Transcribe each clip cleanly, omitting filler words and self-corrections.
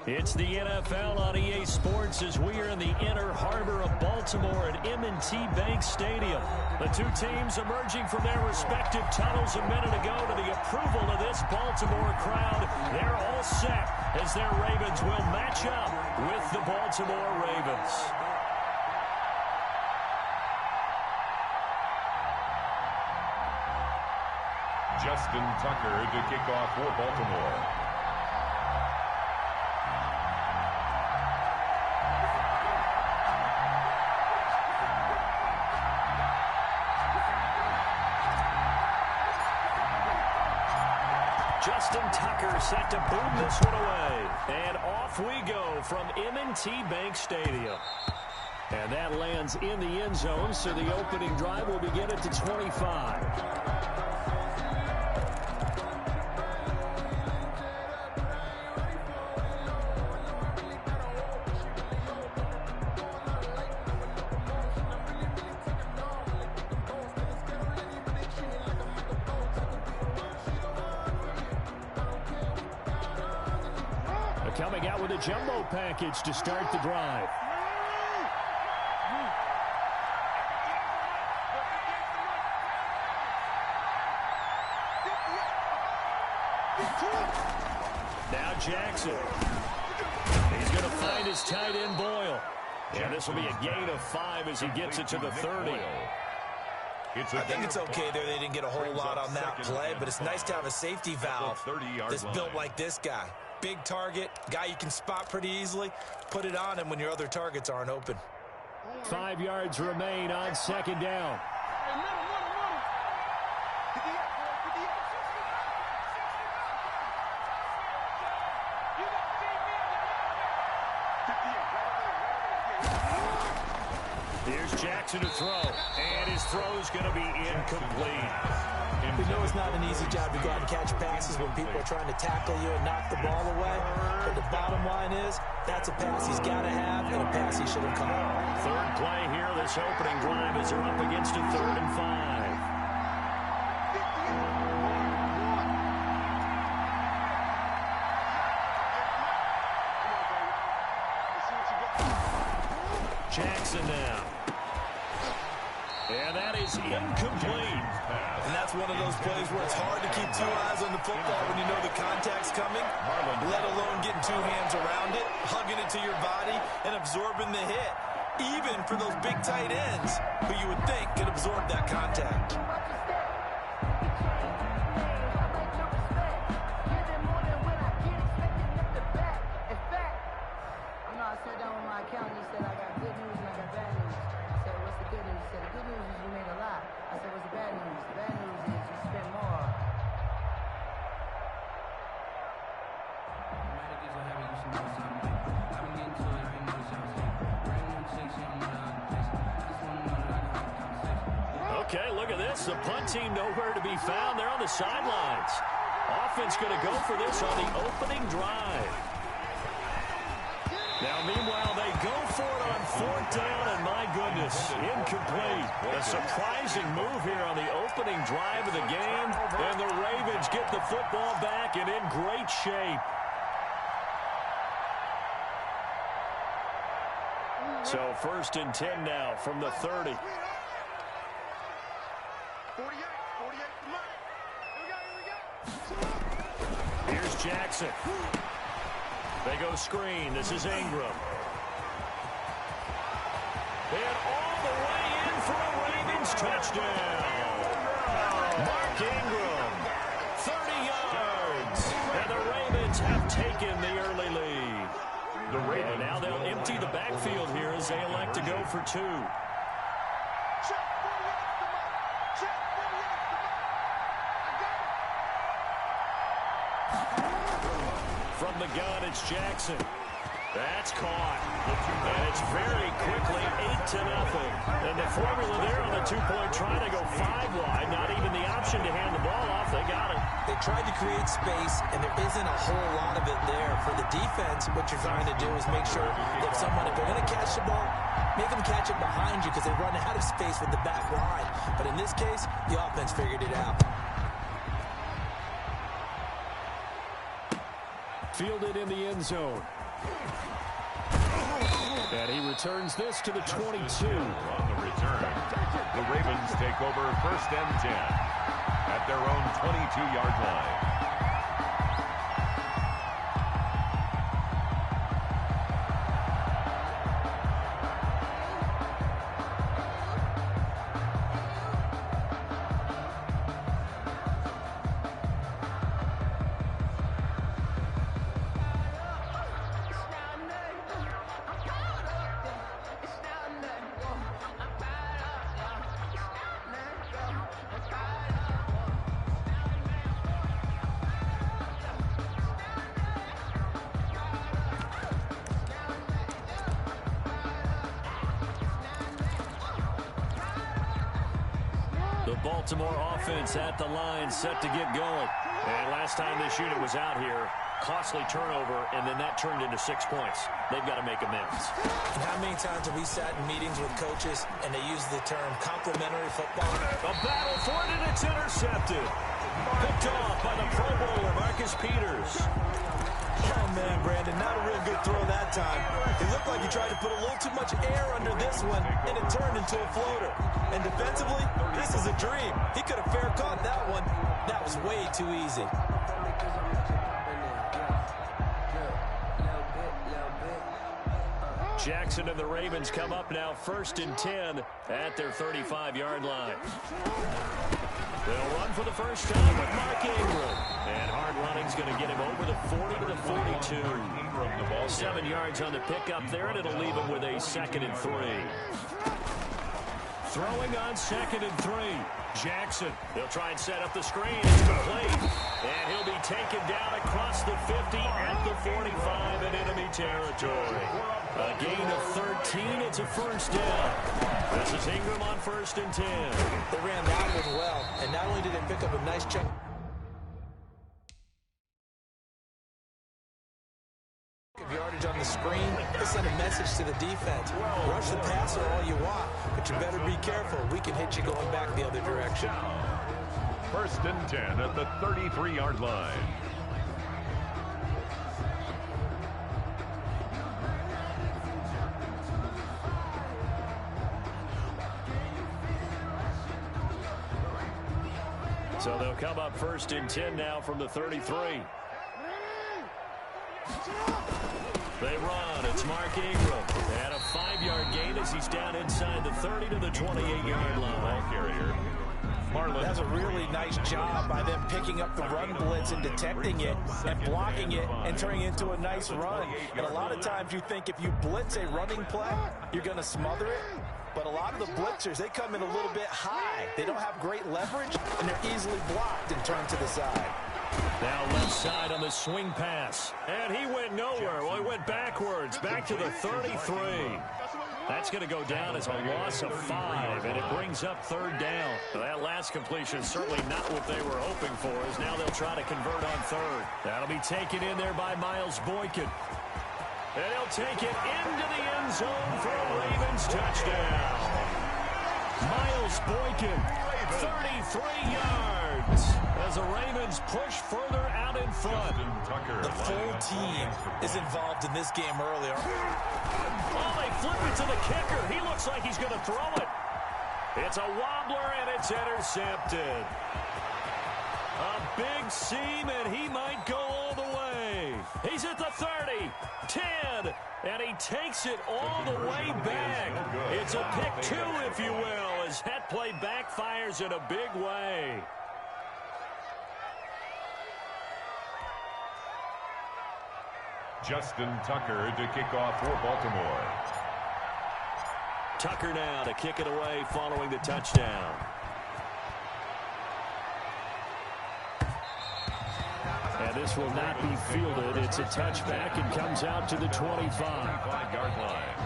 It's the NFL on EA Sports as we are in the inner harbor of Baltimore at M&T Bank Stadium. The two teams emerging from their respective tunnels a minute ago to the approval of this Baltimore crowd. They're all set as their Ravens will match up with the Baltimore Ravens. Justin Tucker to kick off for Baltimore. Justin Tucker set to boom this one away. And off we go from M&T Bank Stadium. And that lands in the end zone, so the opening drive will begin at the 25. Coming out with a jumbo package to start the drive. Now Jackson. He's going to find his tight end Boyle. And this will be a gain of 5 as he gets it to the 30. I think it's okay there. They didn't get a whole lot on that play, but it's nice to have a safety valve that's built like this guy. Big target, guy you can spot pretty easily. Put it on him when your other targets aren't open. 5 yards remain on second down. Here's Jackson to throw, and his throw is going to be incomplete. We know it's not an easy job to go out and catch passes when people are trying to tackle you and knock the ball away. But the bottom line is, that's a pass he's got to have and a pass he should have caught. Third play here, this opening drive as they're up against a 3rd and 5. Jackson now. And that is incomplete. And that's one of those plays where it's hard to keep 2 eyes on the football when you know the contact's coming, let alone getting 2 hands around it, hugging it to your body, and absorbing the hit. Even for those big tight ends who you would think could absorb that contact. Okay, look at this. The punt team nowhere to be found. They're on the sidelines. Offense going to go for this on the opening drive. Now, meanwhile, they go for it on 4th down, and my goodness, incomplete. A surprising move here on the opening drive of the game, and the Ravens get the football back and in great shape. So 1st and 10 now from the 30. Here's Jackson. They go screen. This is Ingram. And all the way in for a Ravens touchdown. Mark Ingram, 30 yards. And the Ravens have taken the early lead. And now they'll empty the backfield here as they elect to go for 2. From the gun, it's Jackson. That's caught. And it's very quickly 8-0. And the formula there on the 2-point try to go 5 wide. Not even the option to hand the ball off. They got it. They tried to create space, and there isn't a whole lot of it there. For the defense, what you're trying to do is make sure if they're going to catch the ball, make them catch it behind you because they run out of space with the back line. But in this case, the offense figured it out. Fielded in the end zone. And he returns this to the 22. On the return, the Ravens take over 1st and 10 at their own 22-yard line. The Baltimore offense at the line, set to get going. And last time this unit was out here, costly turnover, and then that turned into 6 points. They've got to make amends. And how many times have we sat in meetings with coaches and they use the term complementary football? A battle for it, and it's intercepted. Picked off by the Pro Bowler, Marcus Peters. Oh, man, Brandon, not a real good throw that time. It looked like he tried to put a little too much air under this one, and it turned into a floater. And defensively, this is a dream. He could have fair caught that one. That was way too easy. Jackson and the Ravens come up now 1st and 10 at their 35-yard line. They'll run for the first time with Mark Ingram. And hard running's going to get him over the 40 to the 42. 7 yards on the pickup there, and it'll leave him with a 2nd and 3. Throwing on 2nd and 3. Jackson, he'll try and set up the screen. It's complete. And he'll be taken down across the 50 at the 45 in enemy territory. A gain of 13. It's a first down. This is Ingram on 1st and 10. They ran that one well, and not only did they pick up a nice chunk of yardage on the screen, they send a message to the defense. Rush the passer all you want, but you better be careful. We can hit you going back the other direction. 1st and 10 at the 33-yard line. So they'll come up 1st and 10 now from the 33. They run. It's Mark Ingram. And a 5-yard gain as he's down inside the 30 to the 28-yard line. Ball carrier, Marlon. That's a really nice job by them picking up the run blitz and detecting it and blocking it and turning it into a nice run. And a lot of times you think if you blitz a running play, you're going to smother it. But a lot of the blitzers, they come in a little bit high. They don't have great leverage, and they're easily blocked and turned to the side. Now left side on the swing pass. And he went nowhere. Well, he went backwards, back to the 33. That's going to go down as a loss of 5, and it brings up 3rd down. Well, that last completion is certainly not what they were hoping for, as now they'll try to convert on 3rd. That'll be taken in there by Miles Boykin. And he'll take it into the end zone for a Ravens touchdown. Miles Boykin, 33 yards, as the Ravens push further out in front. The full team is involved in this game earlier. Oh, they flip it to the kicker. He looks like he's going to throw it. It's a wobbler, and it's intercepted. A big seam, and he might go all the way. He's at the 30, 10, and he takes it all the way back. It's a pick 2, if you will, as that play backfires in a big way. Justin Tucker to kick off for Baltimore. Tucker now to kick it away following the touchdown. And this will not be fielded. It's a touchback and comes out to the 25-yard line.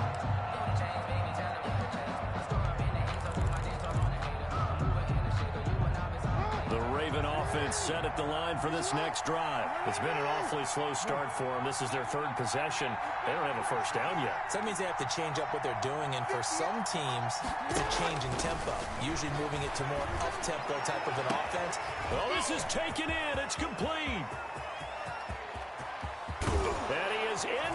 The Raven offense set at the line for this next drive. It's been an awfully slow start for them. This is their 3rd possession. They don't have a first down yet. So that means they have to change up what they're doing, and for some teams, it's a change in tempo, usually moving it to more up-tempo type of an offense. Well, this is taken in. It's complete. And he is in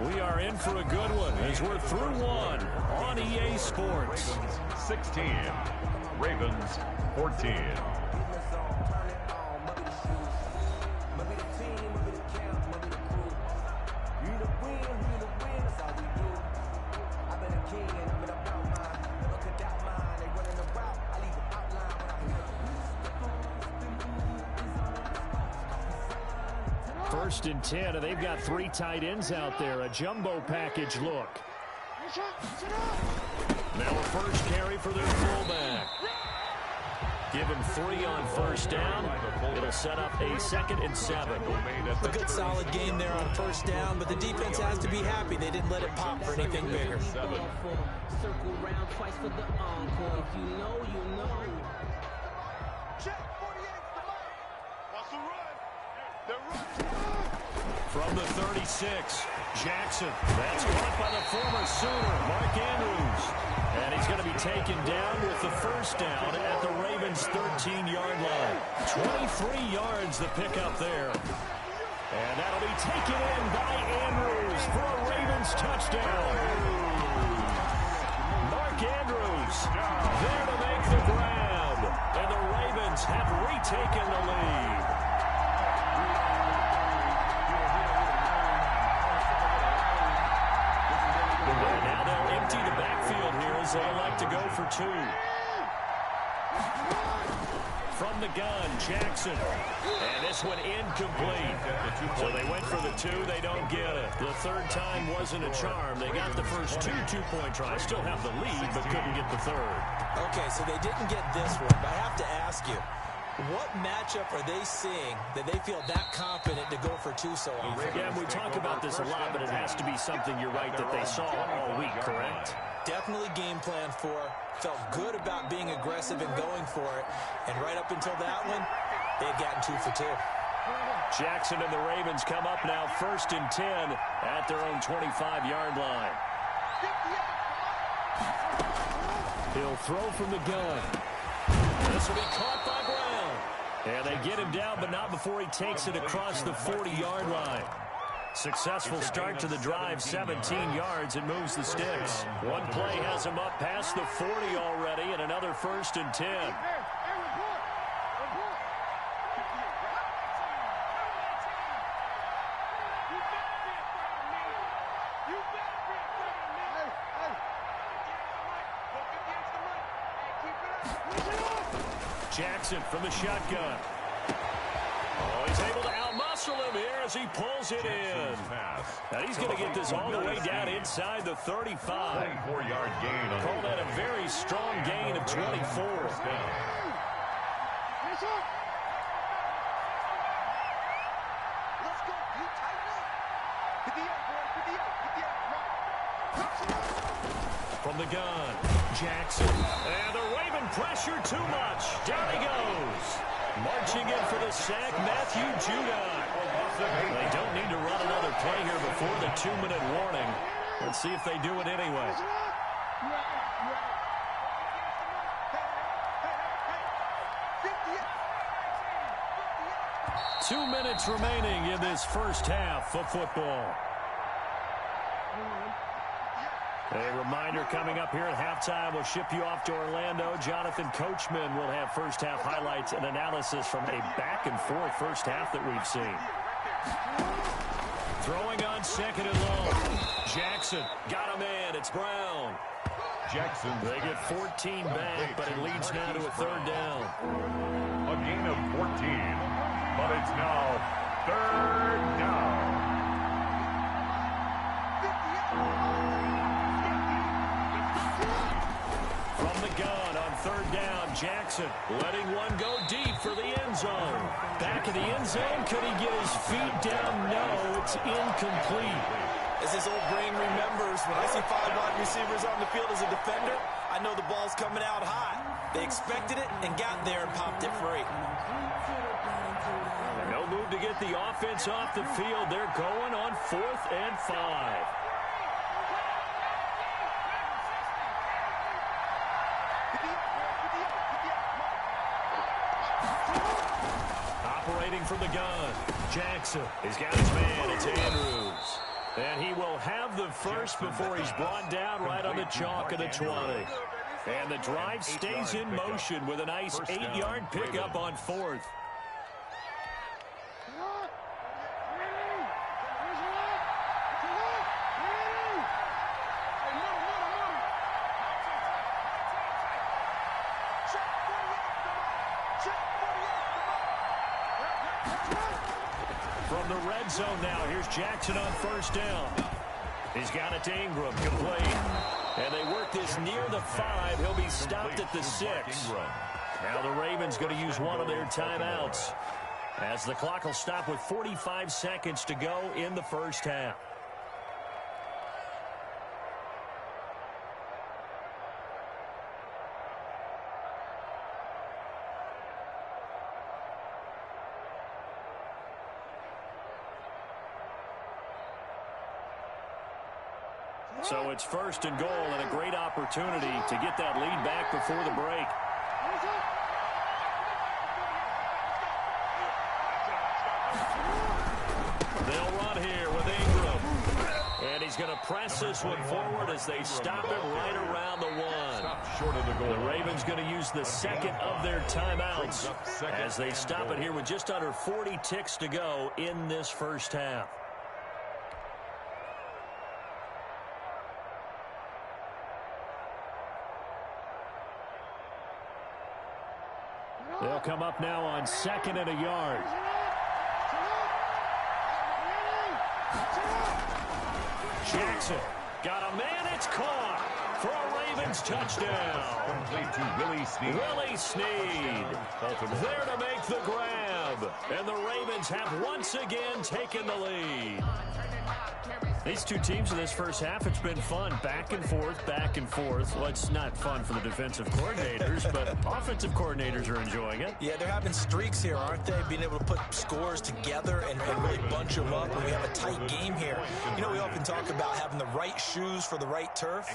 We are in for a good one as we're through one on EA Sports. 16, Ravens 14. First and 10, and they've got 3 tight ends out there. A jumbo package look. Now a first carry for their fullback. Give him 3 on first down. It'll set up a 2nd and 7. A good solid game there on first down, but the defense has to be happy they didn't let it pop for anything bigger. Circle round twice for the encore. If you know, you know. From the 36, Jackson. That's caught by the former Sooner, Mark Andrews. And he's going to be taken down with the first down at the Ravens' 13-yard line. 23 yards the pickup there. And that'll be taken in by Andrews for a Ravens touchdown. Mark Andrews there to make the grab. And the Ravens have retaken the lead. Now they'll empty the backfield here as they elect to go for 2. From the gun, Jackson. And this one incomplete. So they went for the 2. They don't get it. The third time wasn't a charm. They got the first 2 two-point tries. Still have the lead, but couldn't get the third. Okay, so they didn't get this one, but I have to ask you, what matchup are they seeing that they feel that confident to go for 2 so often? Yeah, we talk about this a lot, but it has to be something, you're right, that they saw all week, correct? Definitely game plan for, felt good about being aggressive and going for it, and right up until that one, they had gotten 2 for 2. Jackson and the Ravens come up now 1st and 10 at their own 25-yard line. He'll throw from the gun. This will be caught by Brown. And they get him down, but not before he takes it across the 40-yard line. Successful start to the drive, 17 yards, and moves the sticks. One play has him up past the 40 already, and another 1st and 10. Jackson from the shotgun. Oh, he's able to outmuscle him here as he pulls it in. And he's going to get this all the way down inside the 35. 4-yard gain. Call that a very strong gain of 24. From the gun, Jackson. And the Raven pressure too much. Down he goes. Marching in for the sack, Matthew Judon. They don't need to run another play here before the 2-minute warning. Let's see if they do it anyway. Two minutes remaining in this first half of football. A reminder coming up here at halftime, we'll ship you off to Orlando. Jonathan Coachman will have first half highlights and analysis from a back-and-forth first half that we've seen. Throwing on 2nd and long. Jackson got a man. It's Brown. Jackson. They get 14 back, but it leads now to a 3rd down. A gain of 14, but it's now 3rd down. From the gun on 3rd down, Jackson letting one go deep for the end zone. Back in the end zone, could he get his feet down? No, it's incomplete. As his old brain remembers, when I see 5 wide receivers on the field as a defender, I know the ball's coming out high. They expected it and got there and popped it free. No move to get the offense off the field. They're going on 4th and 5. Operating from the gun, Jackson. He's got his man. It's Andrews. And he will have the first before he's brought down right on the chalk of the 20. And the drive stays in motion with a nice 8-yard pickup on 4th. From the red zone now, here's Jackson on first down. He's got it to Ingram, complete. And they work this near the 5. He'll be stopped at the 6. Now the Ravens going to use one of their timeouts, as the clock will stop with 45 seconds to go in the first half. So it's first and goal, and a great opportunity to get that lead back before the break. They'll run here with Ingram. And he's going to press this one forward as they stop him right around the 1. The Ravens going to use the second of their timeouts as they stop it here with just under 40 ticks to go in this first half. They'll come up now on 2nd and a yard. Jackson got a man. It's caught for a Ravens touchdown. Complete to Willie Snead. Willie Snead there to make the grab. And the Ravens have once again taken the lead. These two teams in this first half, it's been fun. Back and forth, back and forth. Well, it's not fun for the defensive coordinators, but offensive coordinators are enjoying it. Yeah, they're having streaks here, aren't they? Being able to put scores together and really bunch them up, and we have a tight game here. You know, we often talk about having the right shoes for the right turf.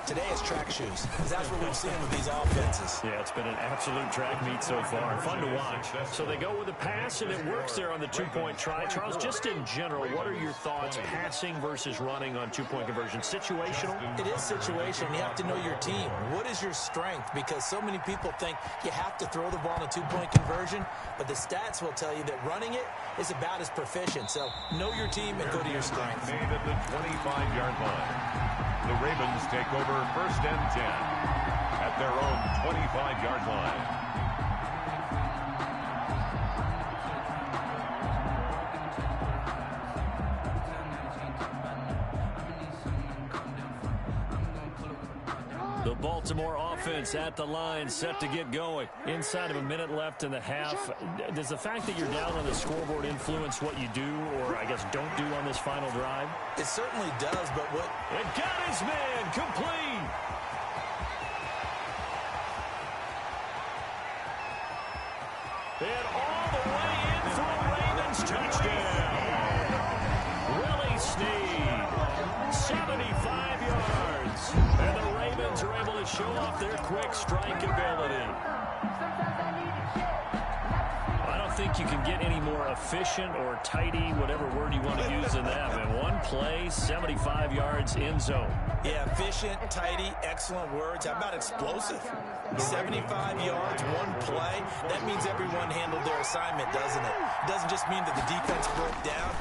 Today it's track shoes, because that's what we've seen with these offenses. Yeah, it's been an absolute track meet so far. Fun to watch. So they go with a pass, and it works there on the two-point try. Charles, just in general, what are your thoughts passing versus running on two-point conversion? Situational? It is situational. You have to know your team. What is your strength? Because so many people think you have to throw the ball in a two-point conversion, but the stats will tell you that running it is about as proficient. So know your team and go to your strength. Made at the 25-yard line. The Ravens take over 1st and 10 at their own 25-yard line. The Baltimore offense at the line, set to get going. Inside of a minute left in the half. Does the fact that you're down on the scoreboard influence what you do, or I guess don't do on this final drive? It certainly does, but what... It got his man complete. And all the way in for a Ravens touchdown. Willie Snead, 75 yards. And the Ravens are able to show off their quick strike ability. I don't think you can get any more efficient or tidy, whatever word you want to use in that. In one play, 75 yards in zone. Yeah, efficient, tidy, excellent words. How about explosive? 75 yards, one play. That means everyone handled their assignment, doesn't it? It doesn't just mean that the defense broke down.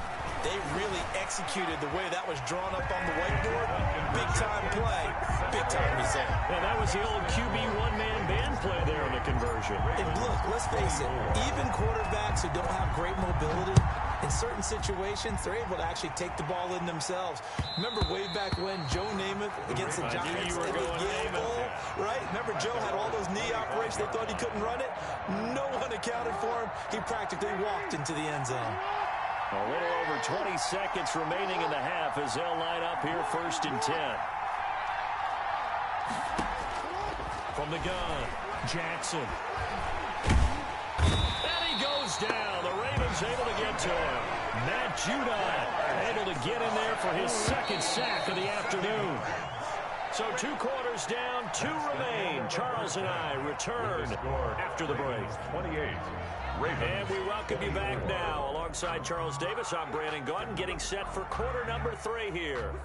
They really executed the way that was drawn up on the whiteboard. Big-time play, big-time result. And that was the old QB one-man band play there on the conversion. And look, let's face it, even quarterbacks who don't have great mobility, in certain situations, they're able to actually take the ball in themselves. Remember way back when Joe Namath against the Giants in the Yale Bowl, right? Remember Joe had all those knee operations. They thought he couldn't run it. No one accounted for him. He practically walked into the end zone. A little over 20 seconds remaining in the half as they'll line up here 1st and 10. From the gun, Jackson. And he goes down. The Ravens able to get to him. Matt Judon able to get in there for his 2nd sack of the afternoon. So 2 quarters down, 2 remain. Charles and I return after the break. 28. Ravens. And we welcome you back now. Alongside Charles Davis, I'm BrianAkaDaddy, getting set for quarter number 3 here.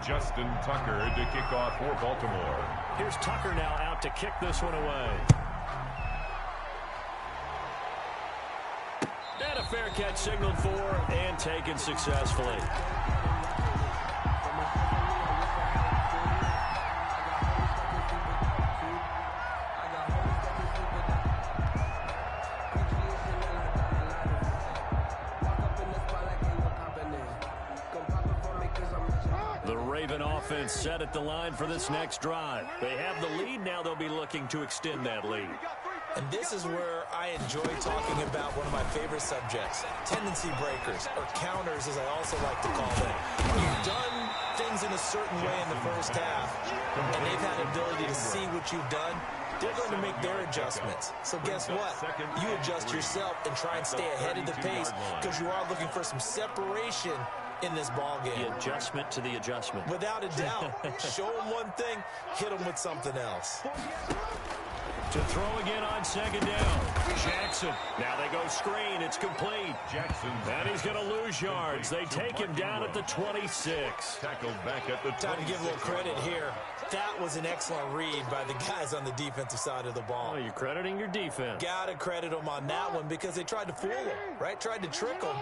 Justin Tucker to kick off for Baltimore. Here's Tucker now out to kick this one away. And a fair catch signaled for and taken successfully. The Raven offense set at the line for this next drive. They have the lead. Now they'll be looking to extend that lead. And this is where I enjoy talking about one of my favorite subjects, tendency breakers, or counters as I also like to call them. You've done things in a certain way in the first half, and they've had the ability to see what you've done. They're going to make their adjustments. So guess what? You adjust yourself and try and stay ahead of the pace because you are looking for some separation in this ball game. The adjustment to the adjustment. Without a doubt. Show them one thing, hit them with something else. To throw again on second down. Jackson. Now they go screen. It's complete. Jackson. And he's going to lose yards. They take him down at the 26. Tackled back at the 26. Time to give a little credit here. That was an excellent read by the guys on the defensive side of the ball. Oh, you're crediting your defense. Got to credit them on that one because they tried to fool him, right? Tried to trick him.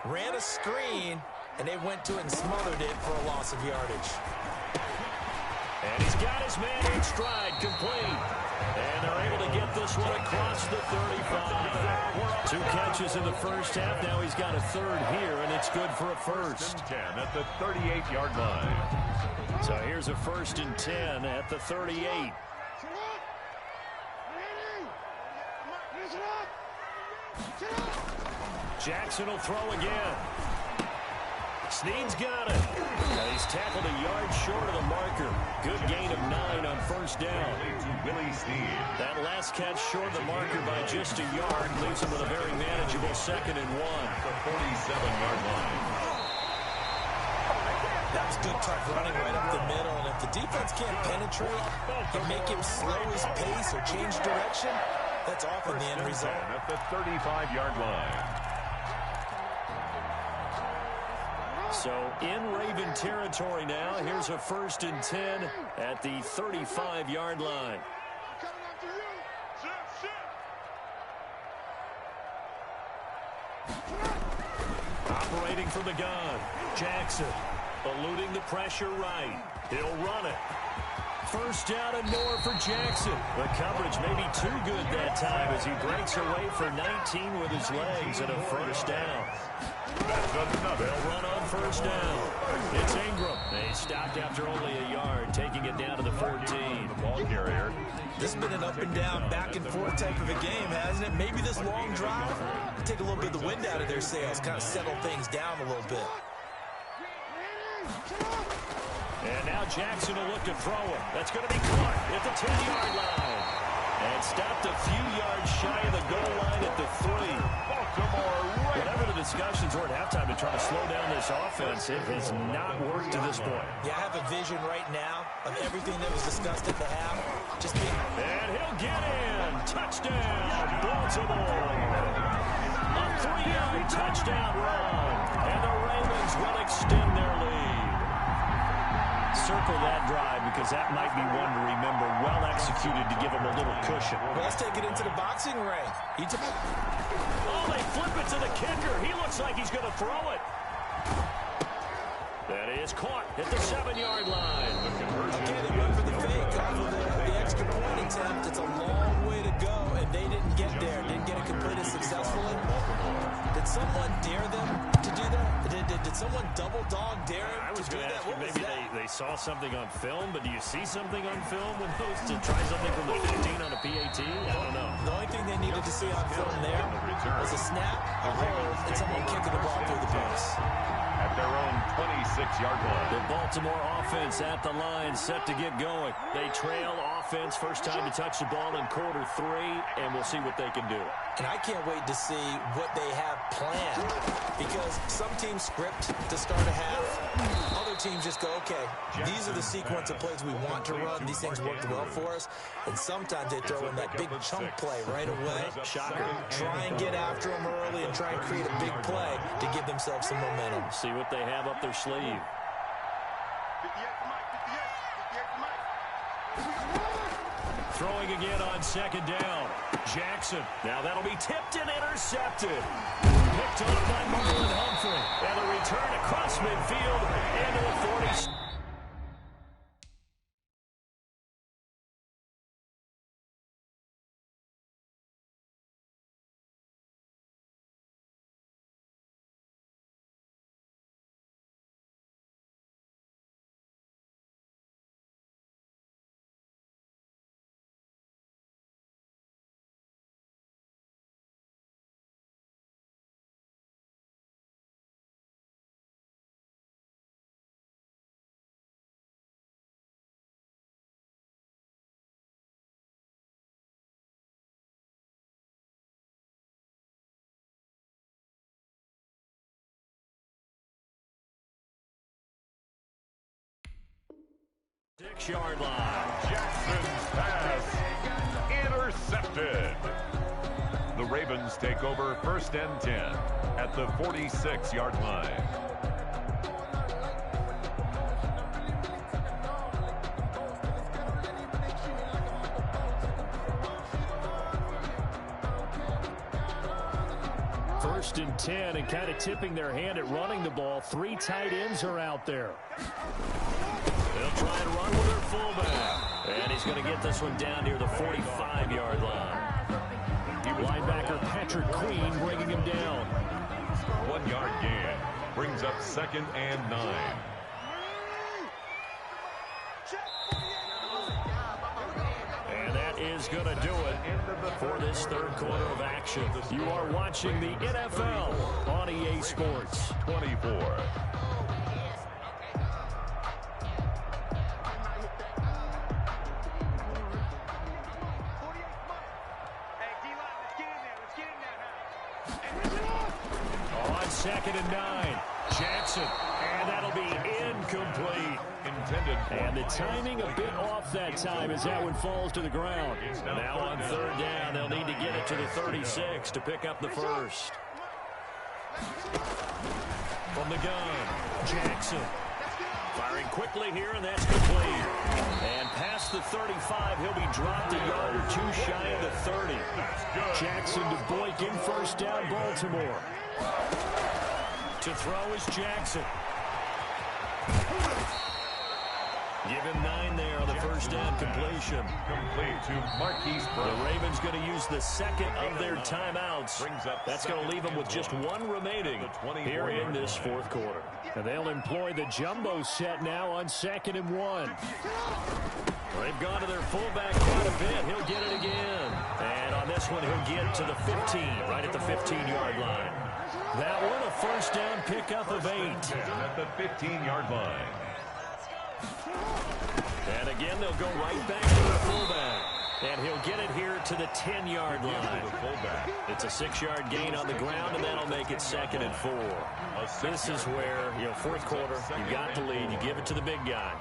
Ran a screen, and they went to it and smothered it for a loss of yardage. And he's got his man in stride, complete. And they're able to get this one across the 35. 2 catches in the first half. Now he's got a third here, and it's good for a first. 10 at the 38-yard line. So here's a 1st and 10 at the 38. Jackson will throw again. Snead's got it. And he's tackled a yard short of the marker. Good gain of 9 on 1st down. Willie Snead. That last catch short of the marker by just a yard leaves him with a very manageable 2nd and 1. The 47-yard line. That was good tough running right up the middle, and if the defense can't penetrate and make him slow his pace or change direction, that's often the end result. At the 35-yard line. So in Raven territory now, here's a 1st and 10 at the 35-yard line. Operating from the gun, Jackson eluding the pressure right. He'll run it. 1st down and more for Jackson. The coverage may be too good that time as he breaks away for 19 with his legs and a 1st down. They'll run on 1st down. It's Ingram. They stopped after only a yard, taking it down to the 14. The ball carrier. This has been an up and down, back and forth type of a game, hasn't it? Maybe this long drive will take a little bit of the wind out of their sails, kind of settle things down a little bit. And now Jackson will look to throw it. That's going to be caught at the 10-yard line. And stopped a few yards shy of the goal line at the 3. Whatever the discussions were at halftime to try to slow down this offense, it has not worked to this point. Yeah, I have a vision right now of everything that was discussed at the half. Just being... And he'll get in. Touchdown, Baltimore. A 3-yard touchdown run. And the Ravens will extend their lead. Circle that drive because that might be one to remember. Well executed to give him a little cushion. Well, let's take it into the boxing ring. Oh, they flip it to the kicker. He looks like he's going to throw it. That is caught at the 7-yard line. Again, they went for the fake off of the extra point attempt. It's a long way to go, and they didn't get there. Didn't get it completed successfully. Did someone dare them to do that? Did someone double dog dare him to do that? What was maybe that? they saw something on film, but do you see something on film with those to try something from the 15 on a PAT? I don't know. The only thing they needed to see on film there was a snap, a hold, and someone kicking the ball through the post. At their own 26-yard line. The Baltimore offense at the line, set to get going. They trail offense, first time to touch the ball in quarter 3, and we'll see what they can do. And I can't wait to see what they have planned, because some teams script to start a half. Other teams just go, okay, these are the sequence of plays we want to run. These things worked well for us. And sometimes they throw in that big chunk play right away. Shocker. Try and get after them early and try and create a big play to give themselves some momentum. See what they have up their sleeve. Throwing again on second down. Jackson. Now that'll be tipped and intercepted. Picked up by Marlon Humphrey. And a return across midfield into the 40. Six-yard line. Jackson's pass intercepted. The Ravens take over first and 10 at the 46-yard line. First and 10, and kind of tipping their hand at running the ball. 3 tight ends are out there. They'll try and run with their fullback. And he's going to get this one down near the 45-yard line. Linebacker Patrick Queen bringing him down. 1-yard gain brings up second and 9. And that is going to do it for this third quarter of action. You are watching the NFL on EA Sports. 24. Second and 9. Jackson. And that'll be incomplete. Intended. And the timing a bit off that time as that one falls to the ground. Now on third down, they'll need to get it to the 36 to pick up the first. From the gun, Jackson. Firing quickly here, and that's complete. And past the 35, he'll be dropped a yard or 2 shy of the 30. Jackson to Boykin, first down, Baltimore. To throw is Jackson. Give him 9 there on the first down completion. Complete to Marquise Brown. The Ravens going to use the second of their timeouts. That's going to leave them with just 1 remaining here in this fourth quarter. And they'll employ the jumbo set now on second and 1. They've gone to their fullback quite a bit. He'll get it again. And on this one, he'll get to the 15, right at the 15-yard line. That one, a first down pickup of 8. At the 15-yard line. And again, they'll go right back to the fullback. And he'll get it here to the 10-yard line. It's a 6-yard gain on the ground, and that'll make it second and 4. This is where, fourth quarter, you got the lead, you give it to the big guy.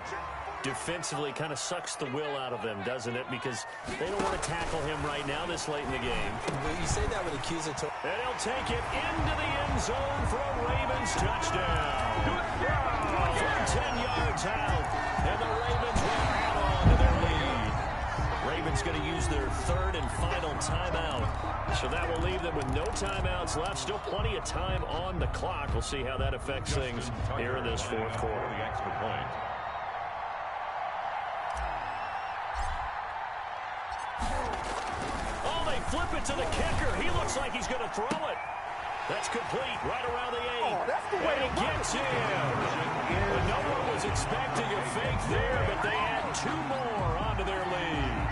Defensively kind of sucks the will out of them, doesn't it? Because they don't want to tackle him right now this late in the game. Well, you say that with accusatory. And he'll take it into the end zone for a Ravens touchdown. From 10 yards out, and the Ravens will add on to their lead. Ravens going to use their third and final timeout. So that will leave them with no timeouts left. Still plenty of time on the clock. We'll see how that affects things here in this fourth quarter. The extra point. Oh, they flip it to the kicker. He looks like he's going to throw it. That's complete right around the 8. Oh, that's the way and he gets in. The number was Was expecting a fake there, but they add 2 more onto their lead.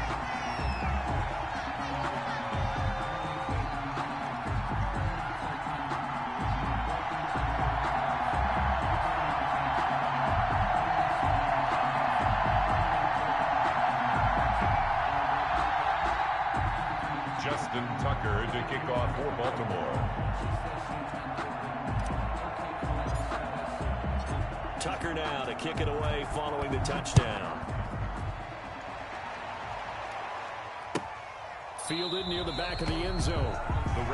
Justin Tucker to kick off for Baltimore. Tucker now to kick it away following the touchdown. Fielded near the back of the end zone.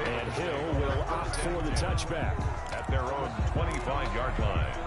And Hill will opt for the touchback. At their own 25-yard line.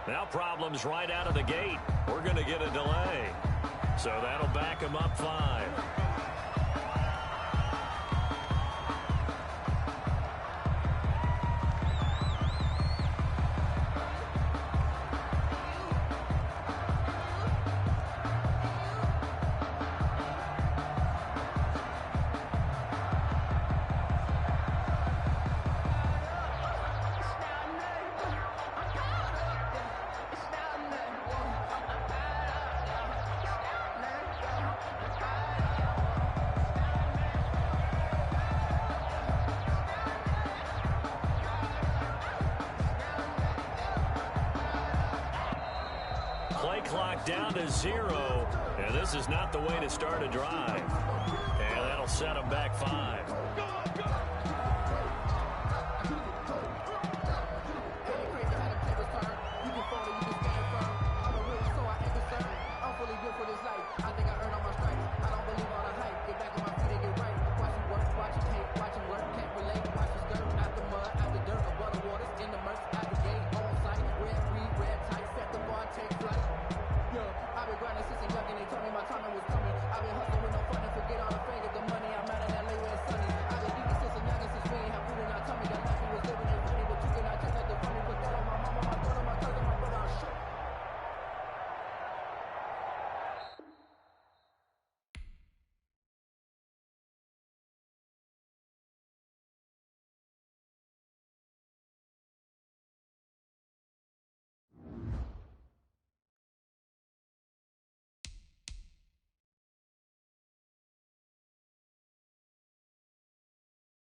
Now problems right out of the gate. We're going to get a delay. So that'll back him up 5. Play clock down to 0, and this is not the way to start a drive. And that'll set them back 5.